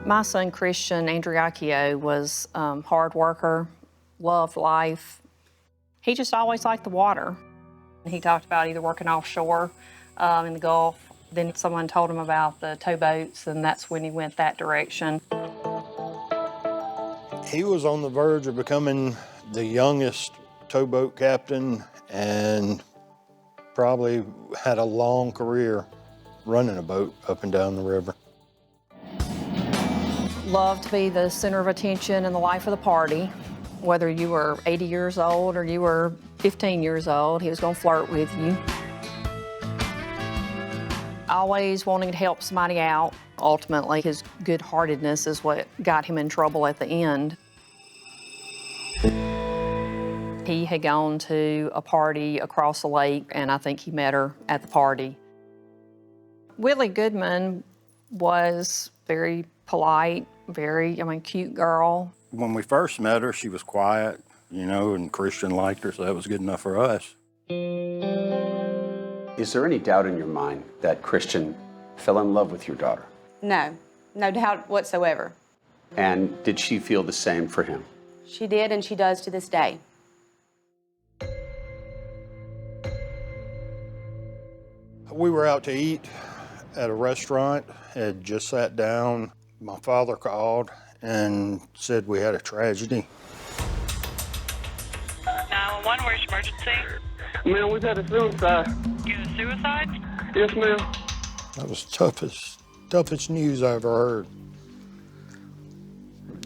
My son, Christian Andreacchio, was a hard worker, loved life. He just always liked the water. He talked about either working offshore in the Gulf. Then someone told him about the towboats, and that's when he went that direction. He was on the verge of becoming the youngest towboat captain and probably had a long career running a boat up and down the river. Loved to be the center of attention in the life of the party. Whether you were 80 years old or you were 15 years old, he was going to flirt with you. Always wanting to help somebody out. Ultimately, his good-heartedness is what got him in trouble at the end. He had gone to a party across the lake, and I think he met her at the party. Willie Goodman was very polite, cute girl. When we first met her, she was quiet, and Christian liked her, so that was good enough for us. Is there any doubt in your mind that Christian fell in love with your daughter? No, no doubt whatsoever. And did she feel the same for him? She did, and she does to this day. We were out to eat at a restaurant, had just sat down. My father called and said we had a tragedy. 911, where's your emergency? Ma'am, we've had a suicide. You had a suicide? Yes, ma'am. That was toughest news I ever heard.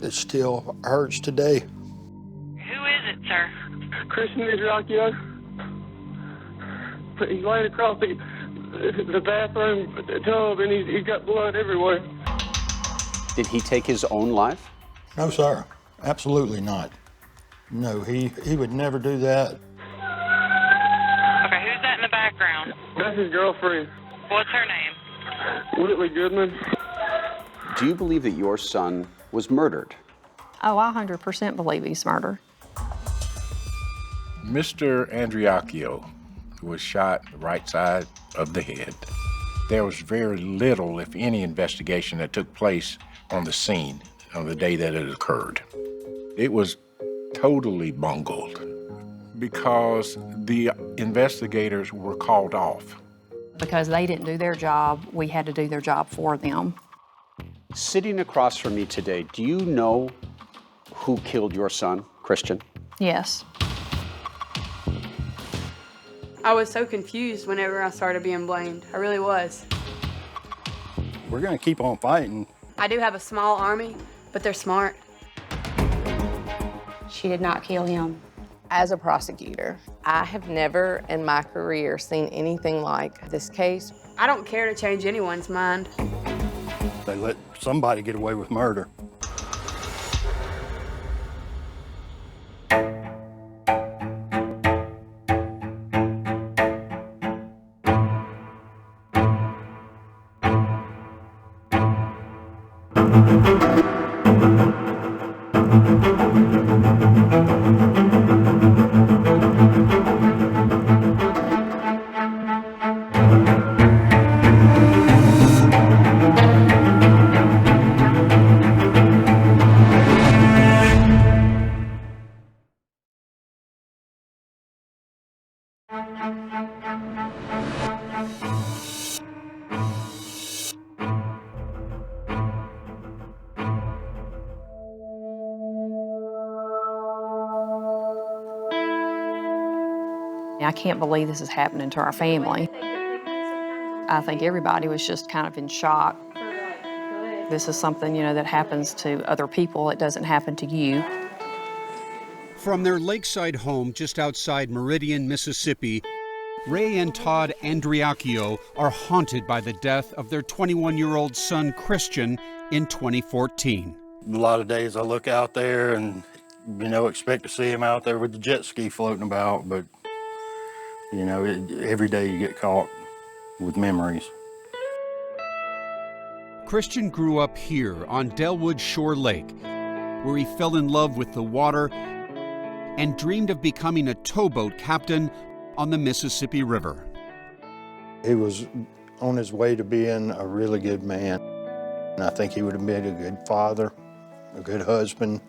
It still hurts today. Who is it, sir? Christian Andreacchio. He's laying across the bathroom tub, and he's got blood everywhere. Did he take his own life? No, sir. Absolutely not. No, he would never do that. Okay, who's that in the background? That's his girlfriend. What's her name? Whitley Goodman. Do you believe that your son was murdered? Oh, I 100% believe he's murdered. Mr. Andreacchio was shot right side of the head. There was very little, if any, investigation that took place on the scene on the day that it occurred. It was totally bungled because the investigators were called off. Because they didn't do their job, we had to do their job for them. Sitting across from me today, do you know who killed your son, Christian? Yes. I was so confused whenever I started being blamed. I really was. We're gonna keep on fighting. I do have a small army, but they're smart. She did not kill him. As a prosecutor, I have never in my career seen anything like this case. I don't care to change anyone's mind. They let somebody get away with murder. I can't believe this is happening to our family. I think everybody was just kind of in shock. This is something, that happens to other people. It doesn't happen to you. From their lakeside home just outside Meridian, Mississippi, Ray and Todd Andreacchio are haunted by the death of their 21-year-old son, Christian, in 2014. A lot of days I look out there and, expect to see him out there with the jet ski floating about, but, every day you get caught with memories. Christian grew up here on Delwood Shore Lake, where he fell in love with the water and dreamed of becoming a towboat captain on the Mississippi River. He was on his way to being a really good man. And I think he would have been a good father, a good husband.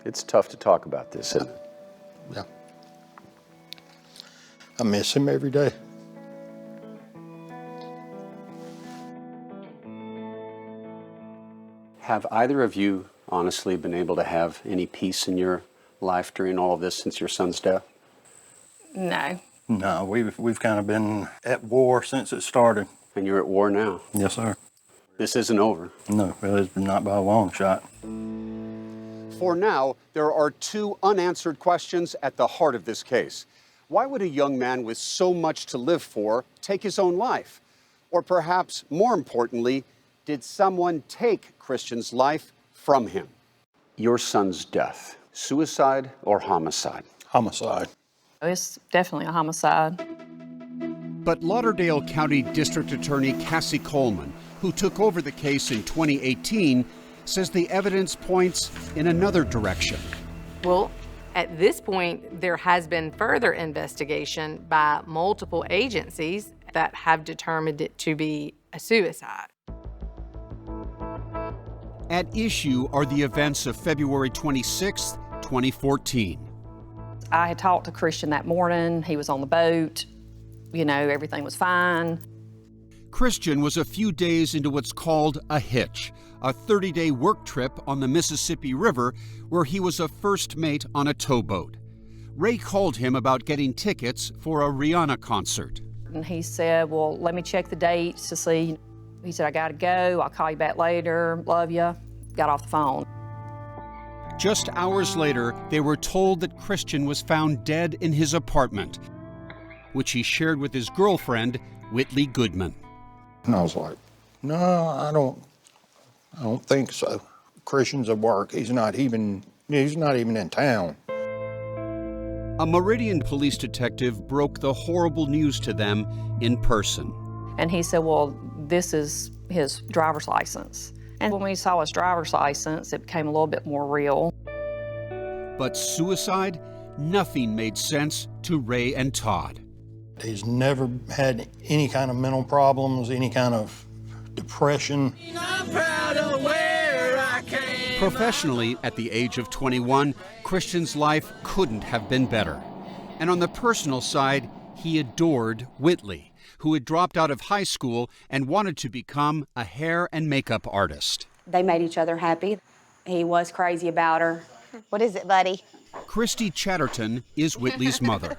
It's tough to talk about this, isn't it? Yeah. I miss him every day. Have either of you honestly been able to have any peace in your life during all of this since your son's death? No. No, we've kind of been at war since it started. And you're at war now. Yes, sir. This isn't over. No, well, it's not by a long shot. For now, there are two unanswered questions at the heart of this case. Why would a young man with so much to live for take his own life? Or perhaps more importantly, did someone take Christian's life from him? Your son's death, suicide or homicide? Homicide. It's definitely a homicide. But Lauderdale County District Attorney Cassie Coleman, who took over the case in 2018, says the evidence points in another direction. Well, at this point, there has been further investigation by multiple agencies that have determined it to be a suicide. At issue are the events of February 26, 2014. I had talked to Christian that morning. He was on the boat. You know, everything was fine. Christian was a few days into what's called a hitch, a 30-day work trip on the Mississippi River where he was a first mate on a towboat. Ray called him about getting tickets for a Rihanna concert. And he said, well, let me check the dates to see. He said, I gotta go. I'll call you back later. Love you. Got off the phone. Just hours later, they were told that Christian was found dead in his apartment, which he shared with his girlfriend, Whitley Goodman. And I was like, no, I don't think so. Christian's at work. He's not even in town. A Meridian police detective broke the horrible news to them in person. And he said, well, this is his driver's license. And when we saw his driver's license, it became a little bit more real. But suicide? Nothing made sense to Ray and Todd. He's never had any kind of mental problems, any kind of depression. I'm proud of where I came. Professionally, at the age of 21, Christian's life couldn't have been better. And on the personal side, he adored Whitley, who had dropped out of high school and wanted to become a hair and makeup artist. They made each other happy. He was crazy about her. What is it, buddy? Christy Chatterton is Whitley's mother.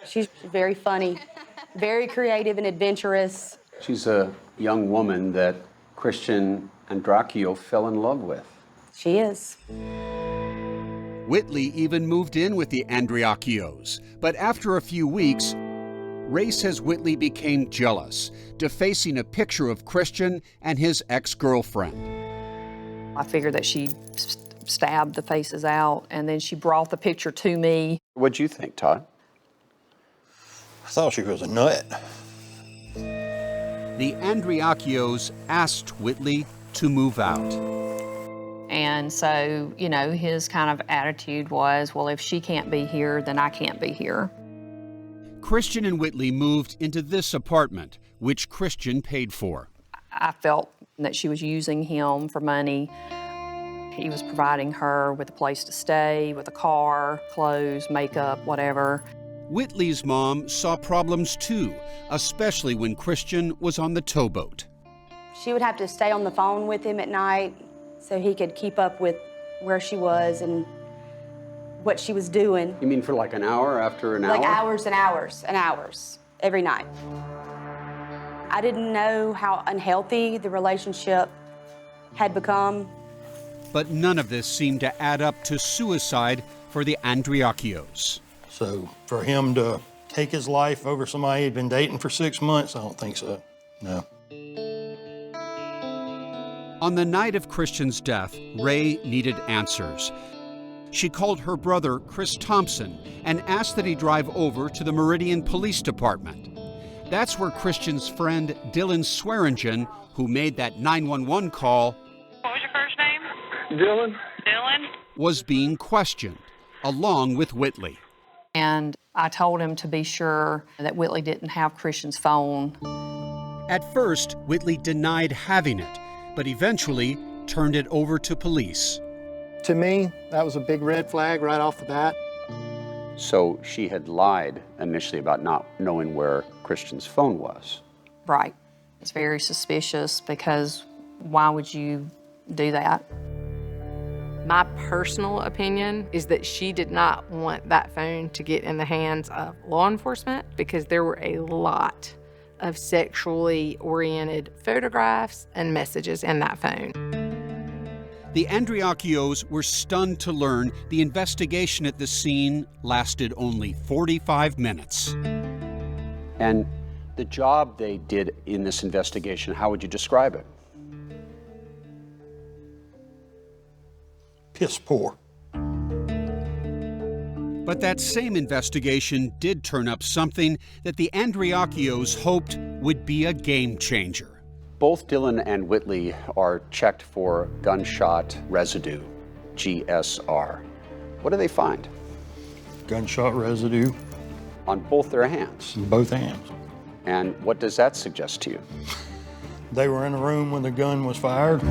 She's very funny, very creative and adventurous. She's a young woman that Christian Andreacchio fell in love with. She is. Whitley even moved in with the Andreacchios, but after a few weeks, Ray says Whitley became jealous, defacing a picture of Christian and his ex-girlfriend. I figured that she stabbed the faces out, and then she brought the picture to me. What'd you think, Todd? I thought she was a nut. The Andreacchios asked Whitley to move out. And so, you know, his kind of attitude was, well, if she can't be here, then I can't be here. Christian and Whitley moved into this apartment, which Christian paid for. I felt that she was using him for money. He was providing her with a place to stay, with a car, clothes, makeup, whatever. Whitley's mom saw problems too, especially when Christian was on the towboat. She would have to stay on the phone with him at night so he could keep up with where she was and what she was doing. You mean for like an hour after an hour? Like hours and hours and hours every night. I didn't know how unhealthy the relationship had become. But none of this seemed to add up to suicide for the Andreacchios. So for him to take his life over somebody he'd been dating for 6 months, I don't think so, no. On the night of Christian's death, Ray needed answers. She called her brother, Chris Thompson, and asked that he drive over to the Meridian Police Department. That's where Christian's friend, Dylan Swearingen, who made that 911 call, What was your first name? Dylan? Dylan? was being questioned, along with Whitley. And I told him to be sure that Whitley didn't have Christian's phone. At first, Whitley denied having it, but eventually turned it over to police. To me, that was a big red flag right off the bat. So she had lied initially about not knowing where Christian's phone was. Right. It's very suspicious because why would you do that? My personal opinion is that she did not want that phone to get in the hands of law enforcement because there were a lot of sexually oriented photographs and messages in that phone. The Andreacchios were stunned to learn the investigation at the scene lasted only 45 minutes. And the job they did in this investigation, how would you describe it? Piss poor. But that same investigation did turn up something that the Andreacchios hoped would be a game changer. Both Dylan and Whitley are checked for gunshot residue, GSR. What do they find? Gunshot residue. On both their hands? Both hands. And what does that suggest to you? They were in the room when the gun was fired.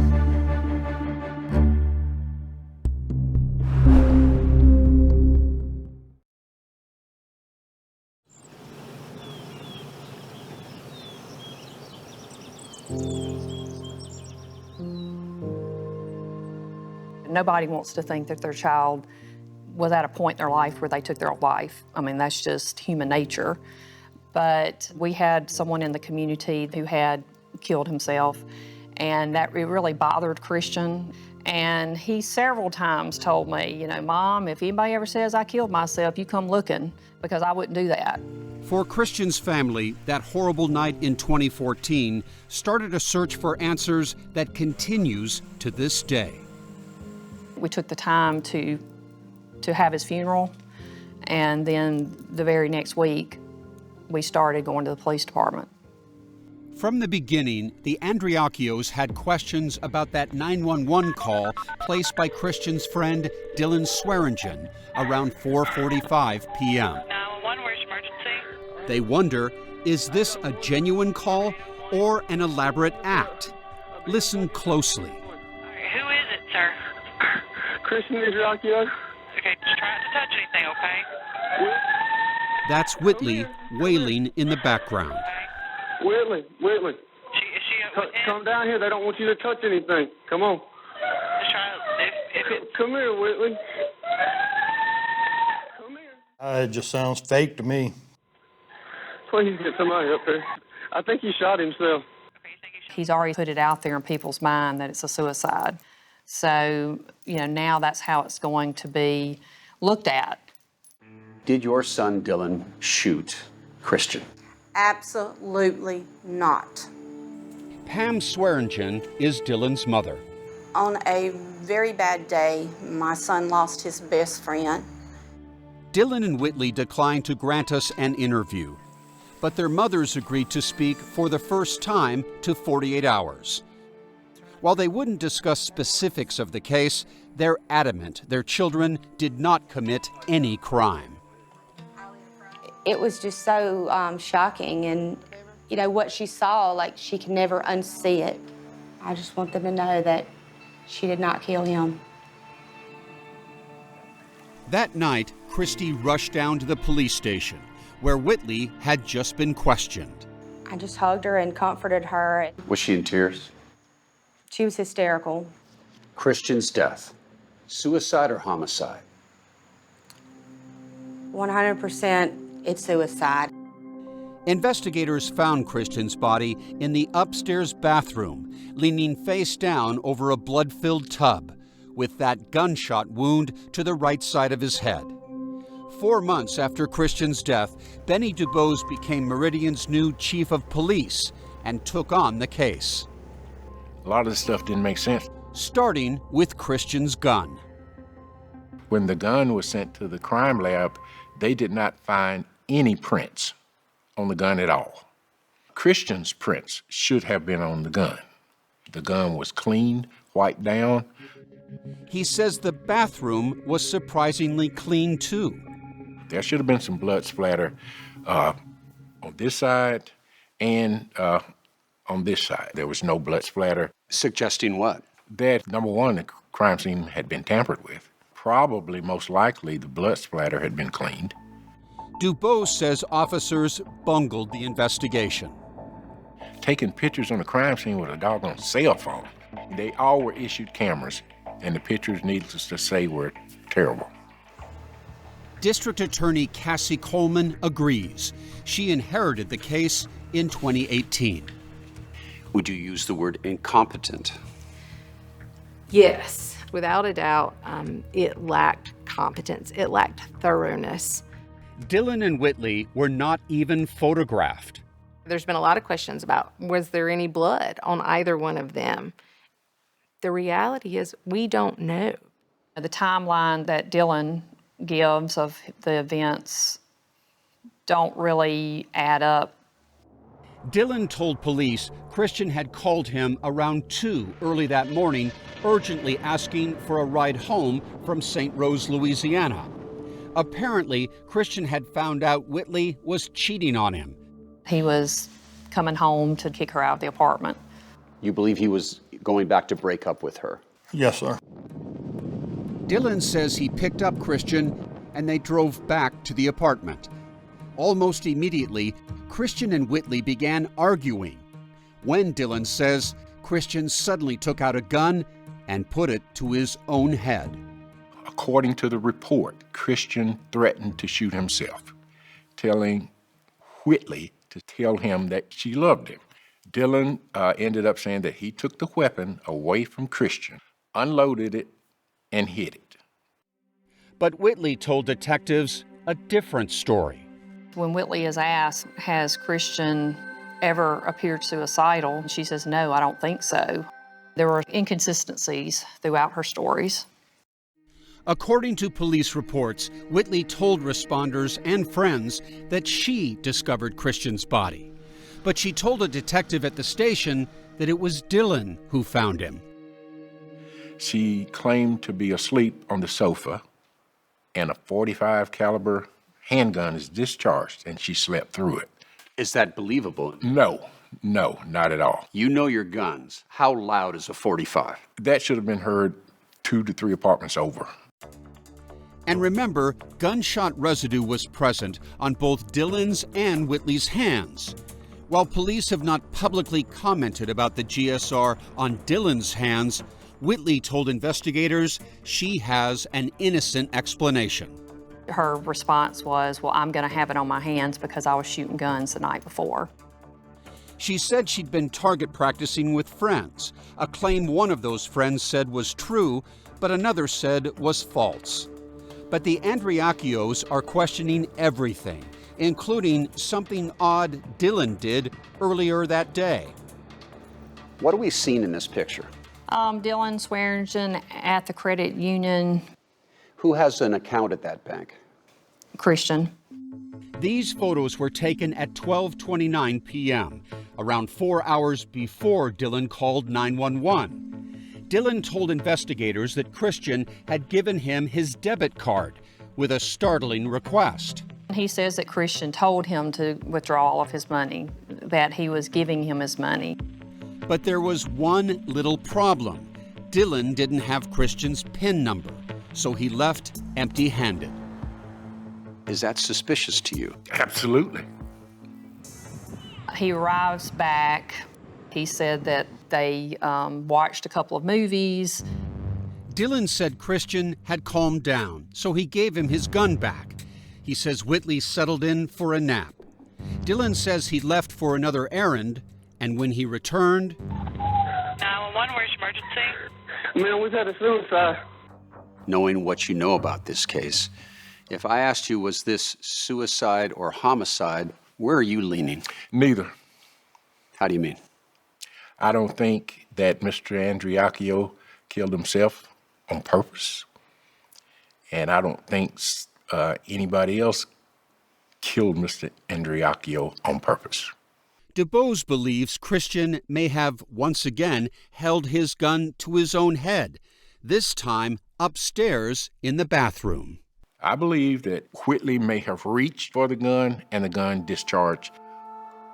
Nobody wants to think that their child was at a point in their life where they took their own life. I mean, that's just human nature. But we had someone in the community who had killed himself, and that really bothered Christian. And he several times told me, you know, Mom, if anybody ever says I killed myself, you come looking, because I wouldn't do that. For Christian's family, that horrible night in 2014 started a search for answers that continues to this day. We took the time to have his funeral, and then the very next week, we started going to the police department. From the beginning, the Andreacchios had questions about that 911 call placed by Christian's friend Dylan Swearingen around 4:45 p.m. 911, where's emergency? They wonder, is this a genuine call or an elaborate act? Listen closely. Who is it, sir? Christian Andreacchio. Okay, just try not to touch anything, okay? That's Whitley wailing in the background. Whitley. Is she up with him? Come down here. They don't want you to touch anything. Come on. Just try if it's... Come here, Whitley. Come here. It just sounds fake to me. Please get somebody up here. I think he shot himself. He's already put it out there in people's mind that it's a suicide. So, you know, now that's how it's going to be looked at. Did your son Dylan shoot Christian? Absolutely not. Pam Swearingen is Dylan's mother. On a very bad day, my son lost his best friend. Dylan and Whitley declined to grant us an interview, but their mothers agreed to speak for the first time to 48 Hours. While they wouldn't discuss specifics of the case, they're adamant their children did not commit any crime. It was just so shocking, and you know what she saw, like she can never unsee it. I just want them to know that she did not kill him. That night, Christy rushed down to the police station, where Whitley had just been questioned. I just hugged her and comforted her. Was she in tears? She was hysterical. Christian's death, suicide or homicide? 100% it's suicide. Investigators found Christian's body in the upstairs bathroom, leaning face down over a blood-filled tub, with that gunshot wound to the right side of his head. 4 months after Christian's death, Benny DuBose became Meridian's new chief of police and took on the case. A lot of this stuff didn't make sense. Starting with Christian's gun. When the gun was sent to the crime lab, they did not find any prints on the gun at all. Christian's prints should have been on the gun. The gun was clean, wiped down. He says the bathroom was surprisingly clean too. There should have been some blood splatter on this side and on this side. There was no blood splatter. Suggesting what? That, number one, the crime scene had been tampered with. Probably, most likely, the blood splatter had been cleaned. Dubose says officers bungled the investigation. Taking pictures on the crime scene with a doggone cell phone. They all were issued cameras, and the pictures, needless to say, were terrible. District Attorney Cassie Coleman agrees. She inherited the case in 2018. Would you use the word incompetent? Yes, without a doubt, it lacked competence. It lacked thoroughness. Dylan and Whitley were not even photographed. There's been a lot of questions about, was there any blood on either one of them? The reality is, we don't know. The timeline that Dylan gives of the events don't really add up. Dylan told police Christian had called him around 2 early that morning, urgently asking for a ride home from St. Rose, Louisiana. Apparently, Christian had found out Whitley was cheating on him. He was coming home to kick her out of the apartment. You believe he was going back to break up with her? Yes, sir. Dylan says he picked up Christian and they drove back to the apartment. Almost immediately, Christian and Whitley began arguing. When Dylan says Christian suddenly took out a gun and put it to his own head. According to the report, Christian threatened to shoot himself, telling Whitley to tell him that she loved him. Dylan ended up saying that he took the weapon away from Christian, unloaded it, and hid it. But Whitley told detectives a different story. When Whitley is asked, has Christian ever appeared suicidal? She says, no, I don't think so. There were inconsistencies throughout her stories. According to police reports, Whitley told responders and friends that she discovered Christian's body. But she told a detective at the station that it was Dylan who found him. She claimed to be asleep on the sofa, and a .45 caliber handgun is discharged, and she slept through it. Is that believable? No, not at all. You know your guns. How loud is a .45? That should have been heard 2 to 3 apartments over. And remember, gunshot residue was present on both Dylan's and Whitley's hands. While police have not publicly commented about the GSR on Dylan's hands, Whitley told investigators she has an innocent explanation. Her response was, well, I'm going to have it on my hands because I was shooting guns the night before. She said she'd been target practicing with friends, a claim one of those friends said was true, but another said was false. But the Andreacchios are questioning everything, including something odd Dylan did earlier that day. What are we seeing in this picture? Dylan Swearingen at the credit union. Who has an account at that bank? Christian. These photos were taken at 12:29 p.m., around 4 hours before Dylan called 911. Dylan told investigators that Christian had given him his debit card with a startling request. He says that Christian told him to withdraw all of his money, that he was giving him his money. But there was one little problem. Dylan didn't have Christian's PIN number, so he left empty-handed. Is that suspicious to you? Absolutely. He arrives back. He said that they watched a couple of movies. Dylan said Christian had calmed down, so he gave him his gun back. He says Whitley settled in for a nap. Dylan says he left for another errand, and when he returned... 911, where's emergency? Man, we've had a suicide. Knowing what you know about this case, if I asked you, was this suicide or homicide, where are you leaning? Neither. How do you mean? I don't think that Mr. Andreacchio killed himself on purpose. And I don't think anybody else killed Mr. Andreacchio on purpose. Dubose believes Christian may have once again held his gun to his own head, this time upstairs in the bathroom. I believe that Whitley may have reached for the gun and the gun discharged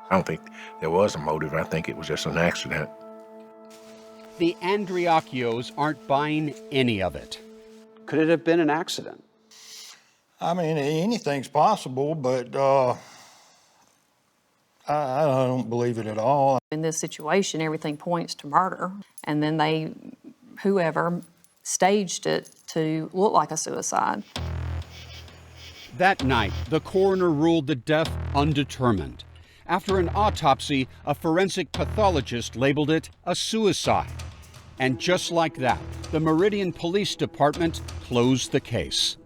I don't think there was a motive. I think it was just an accident. The Andreacchios aren't buying any of it. Could it have been an accident? I mean, anything's possible, but I don't believe it at all. In this situation, everything points to murder, and then whoever staged it to look like a suicide. That night, the coroner ruled the death undetermined. After an autopsy, a forensic pathologist labeled it a suicide. And just like that, the Meridian Police Department closed the case.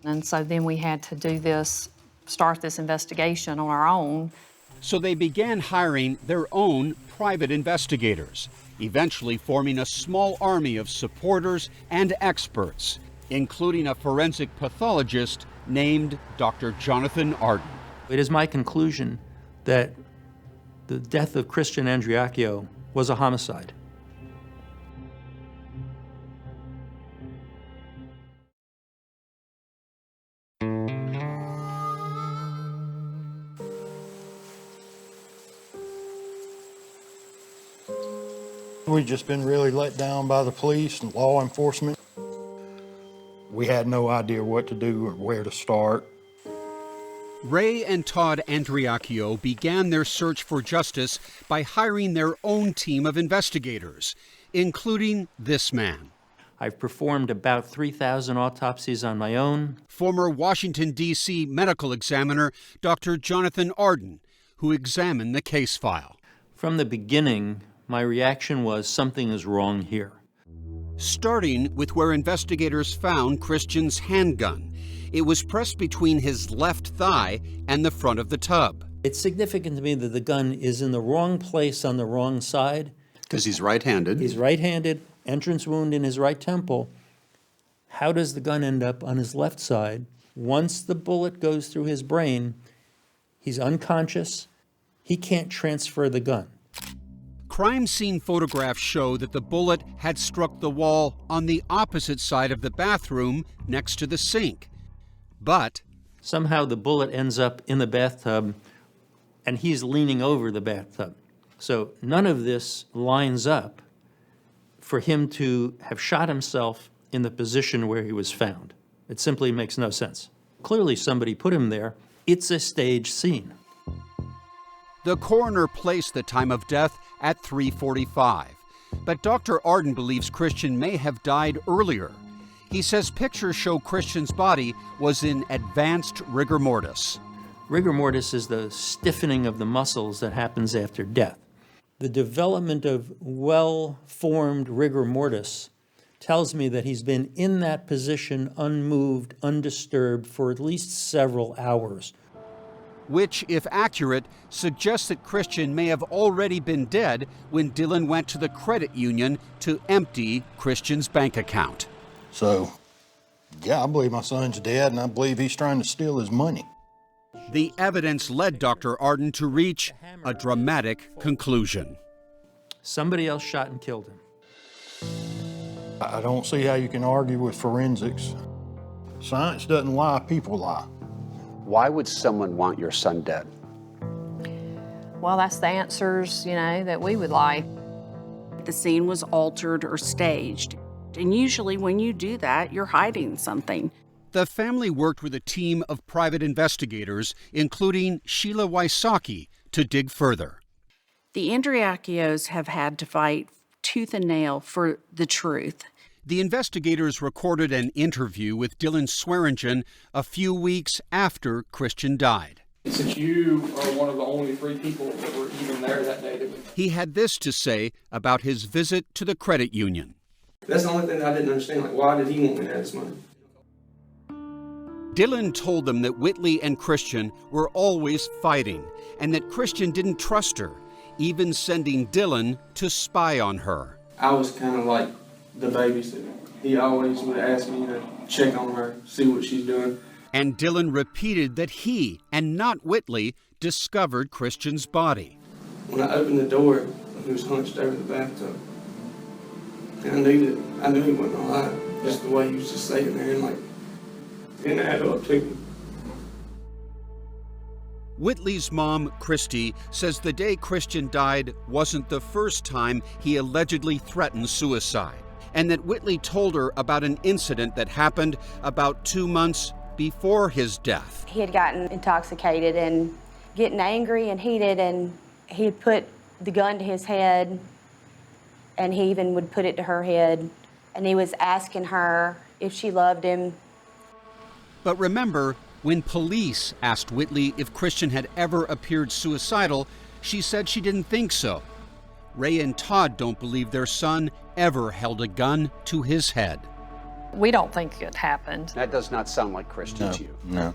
And so then we had to start this investigation on our own. So they began hiring their own private investigators, eventually forming a small army of supporters and experts, including a forensic pathologist named Dr. Jonathan Arden. It is my conclusion that the death of Christian Andreacchio was a homicide. We've just been really let down by the police and law enforcement. We had no idea what to do or where to start. Ray and Todd Andreacchio began their search for justice by hiring their own team of investigators, including this man. I've performed about 3,000 autopsies on my own. Former Washington, D.C. medical examiner Dr. Jonathan Arden, who examined the case file. From the beginning, my reaction was something is wrong here. Starting with where investigators found Christian's handgun. It was pressed between his left thigh and the front of the tub. It's significant to me that the gun is in the wrong place on the wrong side. Because he's right-handed. He's right-handed, entrance wound in his right temple. How does the gun end up on his left side? Once the bullet goes through his brain, he's unconscious. He can't transfer the gun. Crime scene photographs show that the bullet had struck the wall on the opposite side of the bathroom next to the sink. But somehow the bullet ends up in the bathtub and he's leaning over the bathtub. So none of this lines up for him to have shot himself in the position where he was found. It simply makes no sense. Clearly somebody put him there. It's a staged scene. The coroner placed the time of death at 3:45, but Dr. Arden believes Christian may have died earlier. He says pictures show Christian's body was in advanced rigor mortis. Rigor mortis is the stiffening of the muscles that happens after death. The development of well-formed rigor mortis tells me that he's been in that position unmoved, undisturbed for at least several hours. Which, if accurate, suggests that Christian may have already been dead when Dylan went to the credit union to empty Christian's bank account. So, yeah, I believe my son's dead, and I believe he's trying to steal his money. The evidence led Dr. Arden to reach a dramatic conclusion. Somebody else shot and killed him. I don't see how you can argue with forensics. Science doesn't lie, people lie. Why would someone want your son dead? Well, that's the answers, that we would like. The scene was altered or staged. And usually when you do that, you're hiding something. The family worked with a team of private investigators, including Sheila Wysocki, to dig further. The Andreacchios have had to fight tooth and nail for the truth. The investigators recorded an interview with Dylan Swearingen a few weeks after Christian died. Since you are one of the only 3 people that were even there that day. He had this to say about his visit to the credit union. That's the only thing that I didn't understand. Why did he want me to have this money? Dylan told them that Whitley and Christian were always fighting and that Christian didn't trust her, even sending Dylan to spy on her. I was kind of like the babysitter. He always would ask me to check on her, see what she's doing. And Dylan repeated that he, and not Whitley, discovered Christian's body. When I opened the door, he was hunched over the bathtub. And I knew he wasn't alive. Just the way he was just sitting there and didn't add up to me. Whitley's mom, Christy, says the day Christian died wasn't the first time he allegedly threatened suicide, and that Whitley told her about an incident that happened about 2 months before his death. He had gotten intoxicated and getting angry and heated, and he had put the gun to his head, and he even would put it to her head, and he was asking her if she loved him. But remember, when police asked Whitley if Christian had ever appeared suicidal, she said she didn't think so. Ray and Todd don't believe their son ever held a gun to his head. We don't think it happened. That does not sound like Christian to you. No.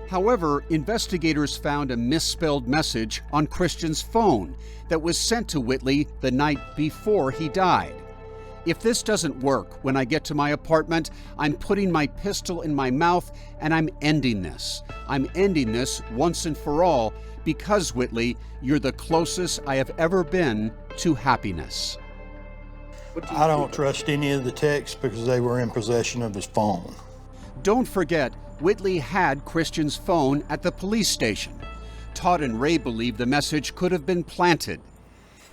However, investigators found a misspelled message on Christian's phone that was sent to Whitley the night before he died. If this doesn't work when I get to my apartment, I'm putting my pistol in my mouth and I'm ending this. I'm ending this once and for all because, Whitley, you're the closest I have ever been to happiness. I don't trust any of the texts because they were in possession of his phone. Don't forget, Whitley had Christian's phone at the police station. Todd and Ray believe the message could have been planted.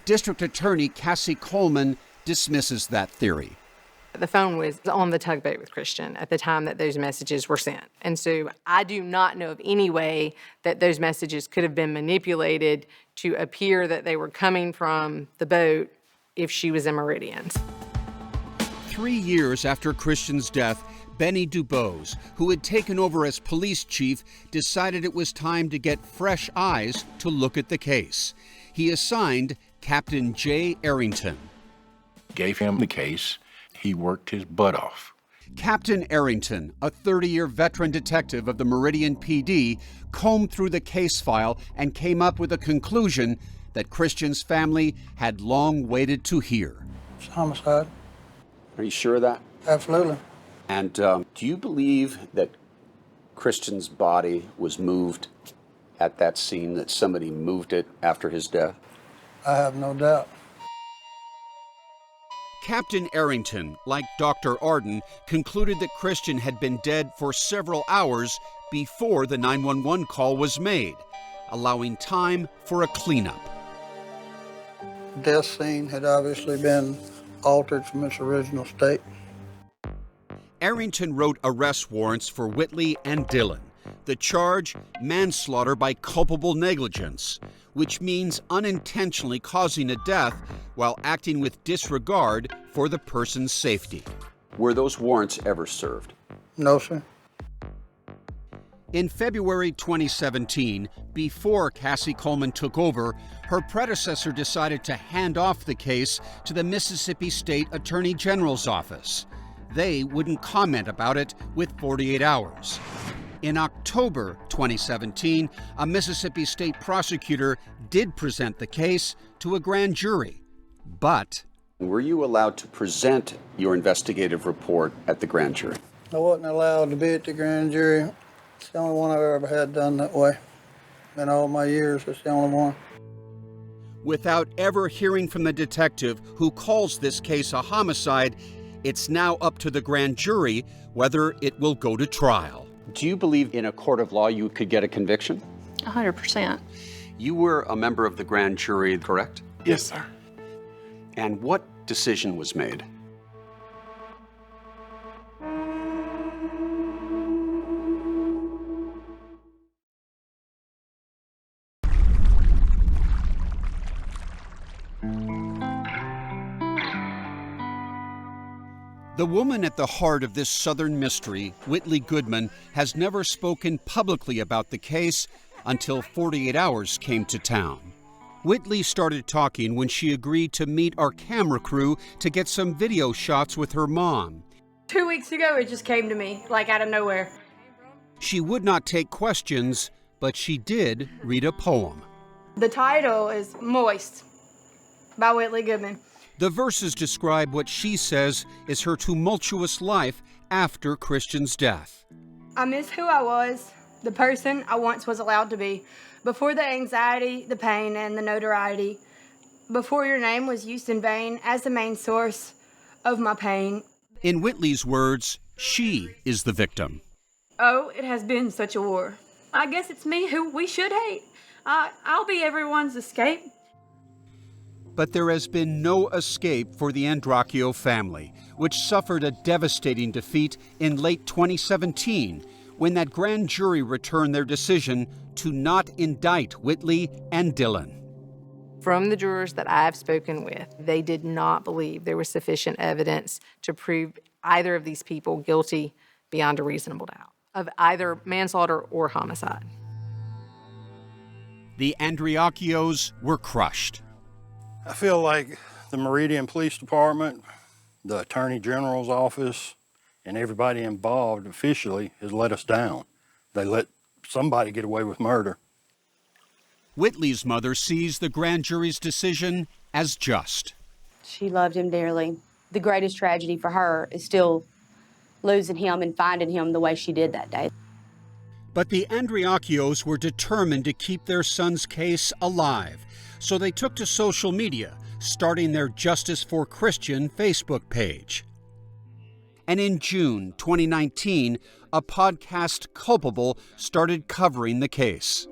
District Attorney Cassie Coleman dismisses that theory. The phone was on the tugboat with Christian at the time that those messages were sent. And so I do not know of any way that those messages could have been manipulated to appear that they were coming from the boat if she was in Meridian. 3 years after Christian's death, Benny Dubose, who had taken over as police chief, decided it was time to get fresh eyes to look at the case. He assigned Captain J. Arrington. Gave him the case. He worked his butt off. Captain Arrington, a 30-year veteran detective of the Meridian PD, combed through the case file and came up with a conclusion that Christian's family had long waited to hear. It's homicide. Are you sure of that? Absolutely. And do you believe that Christian's body was moved at that scene, that somebody moved it after his death? I have no doubt. Captain Arrington, like Dr. Arden, concluded that Christian had been dead for several hours before the 911 call was made, allowing time for a cleanup. The death scene had obviously been altered from its original state. Arrington wrote arrest warrants for Whitley and Dillon. The charge, manslaughter by culpable negligence, which means unintentionally causing a death while acting with disregard for the person's safety. Were those warrants ever served? No, sir. In February 2017, before Cassie Coleman took over, her predecessor decided to hand off the case to the Mississippi State Attorney General's office. They wouldn't comment about it with 48 hours. In October 2017, a Mississippi state prosecutor did present the case to a grand jury, but... Were you allowed to present your investigative report at the grand jury? I wasn't allowed to be at the grand jury. It's the only one I've ever had done that way. In all my years, it's the only one. Without ever hearing from the detective who calls this case a homicide, it's now up to the grand jury whether it will go to trial. Do you believe in a court of law you could get a conviction? 100%. You were a member of the grand jury, correct? Yes, sir. And what decision was made? The woman at the heart of this Southern mystery, Whitley Goodman, has never spoken publicly about the case until 48 Hours came to town. Whitley started talking when she agreed to meet our camera crew to get some video shots with her mom. 2 weeks ago, it just came to me, like out of nowhere. She would not take questions, but she did read a poem. The title is Moist by Whitley Goodman. The verses describe what she says is her tumultuous life after Christian's death. I miss who I was, the person I once was allowed to be, before the anxiety, the pain, and the notoriety, before your name was used in vain as the main source of my pain. In Whitley's words, she is the victim. Oh, it has been such a war. I guess it's me who we should hate. I'll be everyone's escape. But there has been no escape for the Andreacchio family, which suffered a devastating defeat in late 2017 when that grand jury returned their decision to not indict Whitley and Dylan. From the jurors that I've spoken with, they did not believe there was sufficient evidence to prove either of these people guilty beyond a reasonable doubt of either manslaughter or homicide. The Andreacchios were crushed. I feel like the Meridian Police Department, the Attorney General's office, and everybody involved officially has let us down. They let somebody get away with murder. Whitley's mother sees the grand jury's decision as just. She loved him dearly. The greatest tragedy for her is still losing him and finding him the way she did that day. But the Andreacchios were determined to keep their son's case alive, so they took to social media, starting their Justice for Christian Facebook page. And in June 2019, a podcast, Culpable, started covering the case.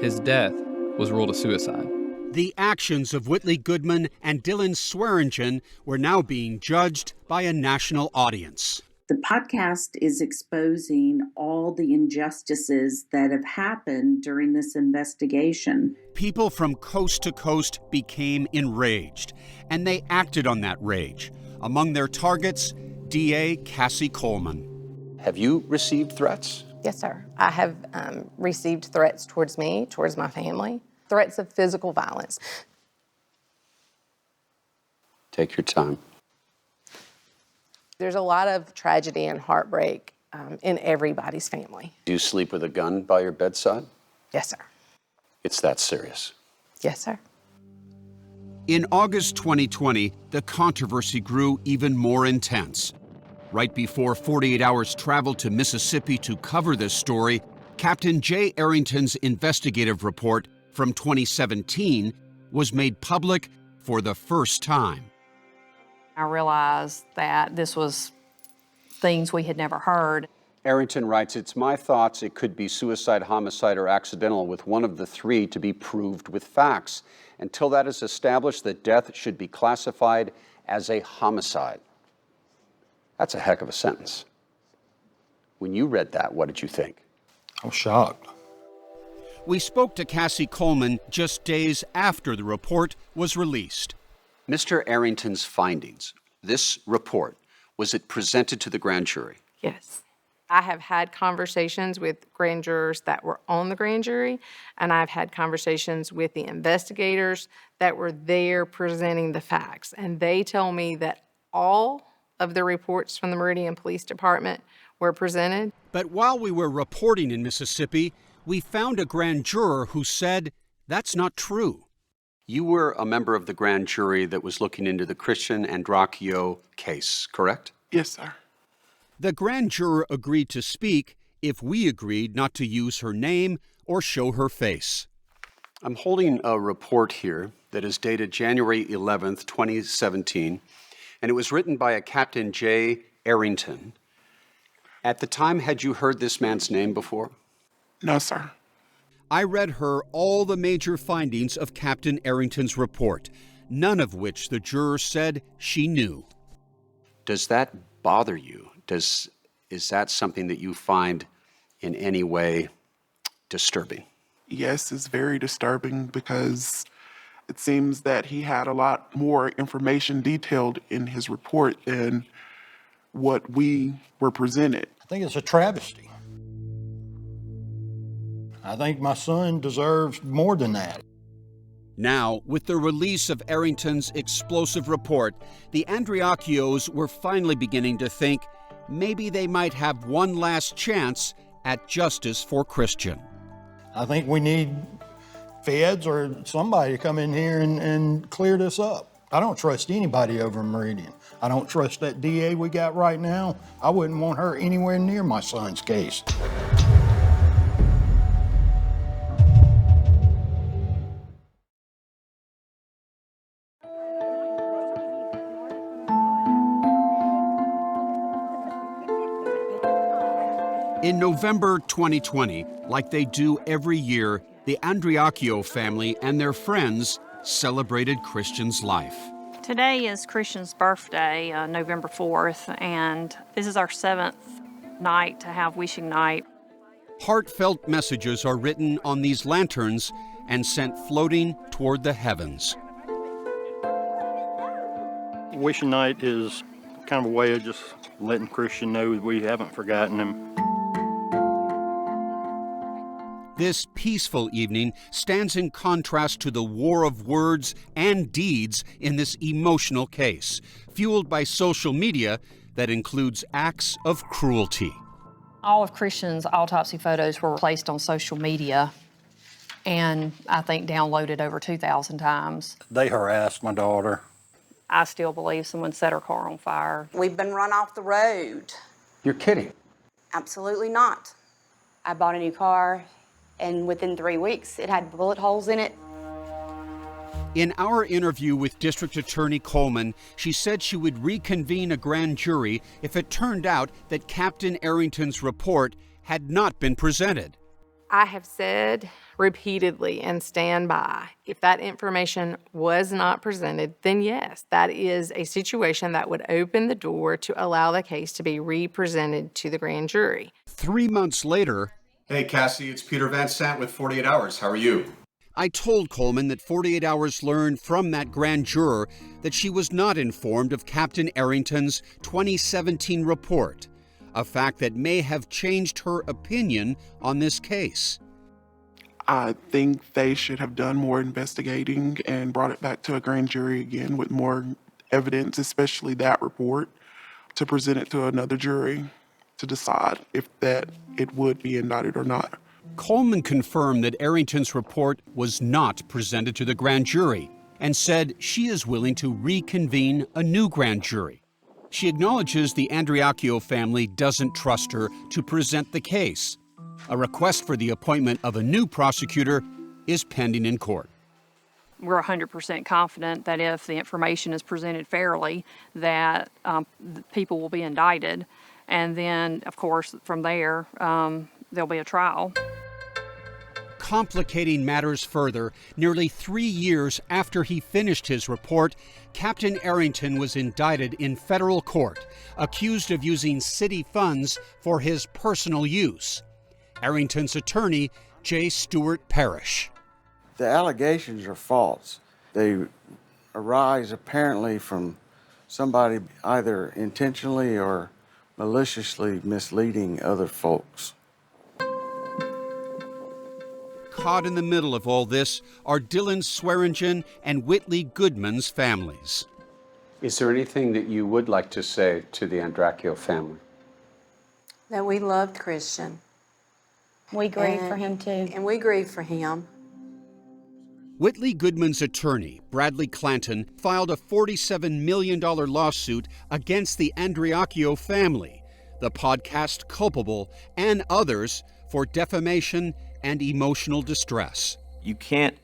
His death was ruled a suicide. The actions of Whitley Goodman and Dylan Swearingen were now being judged by a national audience. The podcast is exposing all the injustices that have happened during this investigation. People from coast to coast became enraged, and they acted on that rage. Among their targets, DA Cassie Coleman. Have you received threats? Yes, sir. I have received threats towards me, towards my family, threats of physical violence. Take your time. There's a lot of tragedy and heartbreak in everybody's family. Do you sleep with a gun by your bedside? Yes, sir. It's that serious. Yes, sir. In August 2020, the controversy grew even more intense. Right before 48 Hours traveled to Mississippi to cover this story, Captain Jay Arrington's investigative report from 2017 was made public for the first time. I realized that this was things we had never heard. Arrington writes, "It's my thoughts it could be suicide, homicide, or accidental, with one of the three to be proved with facts. Until that is established, the death should be classified as a homicide." That's a heck of a sentence. When you read that, what did you think? I was shocked. We spoke to Cassie Coleman just days after the report was released. Mr. Arrington's findings, this report, was it presented to the grand jury? Yes. I have had conversations with grand jurors that were on the grand jury, and I've had conversations with the investigators that were there presenting the facts. And they tell me that all of the reports from the Meridian Police Department were presented. But while we were reporting in Mississippi, we found a grand juror who said that's not true. You were a member of the grand jury that was looking into the Christian Andreacchio case, correct? Yes, sir. The grand juror agreed to speak if we agreed not to use her name or show her face. I'm holding a report here that is dated January 11th, 2017, and it was written by a Captain Jay Arrington. At the time, had you heard this man's name before? No, sir. I read her all the major findings of Captain Arrington's report, none of which the juror said she knew. Does that bother you? Is that something that you find in any way disturbing? Yes, it's very disturbing because it seems that he had a lot more information detailed in his report than what we were presented. I think it's a travesty. I think my son deserves more than that. Now, with the release of Arrington's explosive report, the Andreacchios were finally beginning to think maybe they might have one last chance at justice for Christian. I think we need feds or somebody to come in here and clear this up. I don't trust anybody over in Meridian. I don't trust that DA we got right now. I wouldn't want her anywhere near my son's case. In November 2020, Like they do every year, the Andreacchio family and their friends celebrated Christian's life. Today is Christian's birthday, November 4th, and this is our 7th night to have wishing night. Heartfelt messages are written on these lanterns and sent floating toward the heavens. Wishing night is kind of a way of just letting Christian know we haven't forgotten him. This peaceful evening stands in contrast to the war of words and deeds in this emotional case, fueled by social media that includes acts of cruelty. All of Christian's autopsy photos were placed on social media and I think downloaded over 2,000 times. They harassed my daughter. I still believe someone set her car on fire. We've been run off the road. You're kidding. Absolutely not. I bought a new car, and within 3 weeks, it had bullet holes in it. In our interview with District Attorney Coleman, she said she would reconvene a grand jury if it turned out that Captain Arrington's report had not been presented. I have said repeatedly and stand by, if that information was not presented, then yes, that is a situation that would open the door to allow the case to be re-presented to the grand jury. 3 months later, Hey, Cassie, it's Peter Van Sant with 48 Hours. How are you? I told Coleman that 48 Hours learned from that grand juror that she was not informed of Captain Arrington's 2017 report, a fact that may have changed her opinion on this case. I think they should have done more investigating and brought it back to a grand jury again with more evidence, especially that report, to present it to another jury to decide if that it would be indicted or not. Coleman confirmed that Arrington's report was not presented to the grand jury and said she is willing to reconvene a new grand jury. She acknowledges the Andreacchio family doesn't trust her to present the case. A request for the appointment of a new prosecutor is pending in court. We're 100% confident that if the information is presented fairly, that people will be indicted. And then, of course, from there, there'll be a trial. Complicating matters further, nearly 3 years after he finished his report, Captain Arrington was indicted in federal court, accused of using city funds for his personal use. Arrington's attorney, J. Stewart Parrish. The allegations are false. They arise apparently from somebody either intentionally or maliciously misleading other folks. Caught in the middle of all this are Dylan Swearingen and Whitley Goodman's families. Is there anything that you would like to say to the Andreacchio family? That we loved Christian. We grieve for him too. And we grieve for him. Whitley Goodman's attorney, Bradley Clanton, filed a $47 million lawsuit against the Andreacchio family, the podcast culpable, and others for defamation and emotional distress. You can't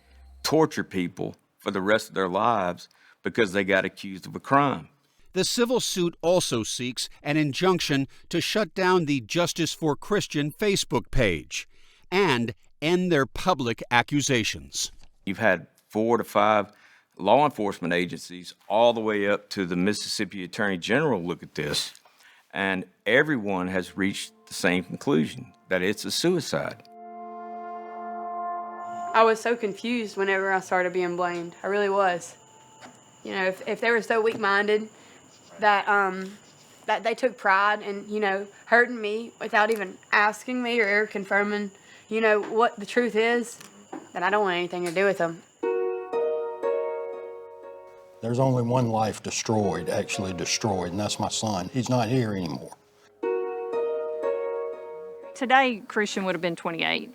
torture people for the rest of their lives because they got accused of a crime. The civil suit also seeks an injunction to shut down the Justice for Christian Facebook page and end their public accusations. You've had 4 to 5 law enforcement agencies all the way up to the Mississippi Attorney General look at this, and everyone has reached the same conclusion, that it's a suicide. I was so confused whenever I started being blamed. I really was. You know, if they were so weak-minded that that they took pride in, you know, hurting me without even asking me or confirming, you know, what the truth is, then I don't want anything to do with them. There's only one life destroyed, actually destroyed, and that's my son. He's not here anymore. Today, Christian would have been 28.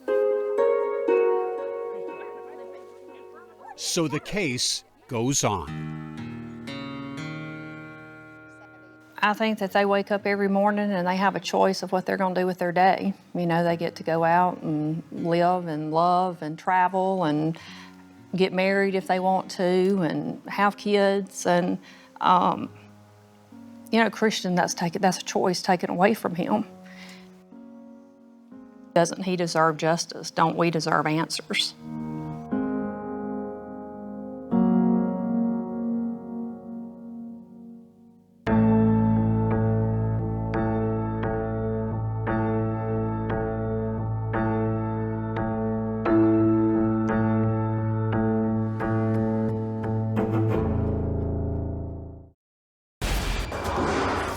So the case goes on. I think that they wake up every morning and they have a choice of what they're going to do with their day. You know, they get to go out and live and love and travel and get married if they want to and have kids. And, you know, Christian, that's a choice taken away from him. Doesn't he deserve justice? Don't we deserve answers?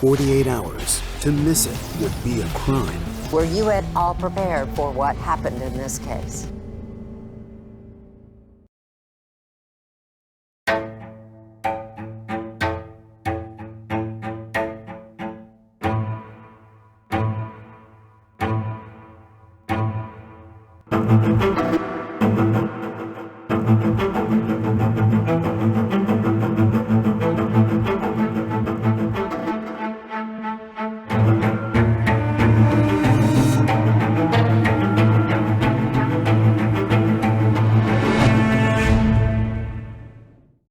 "48 hours. To miss it would be a crime." Were you at all prepared for what happened in this case?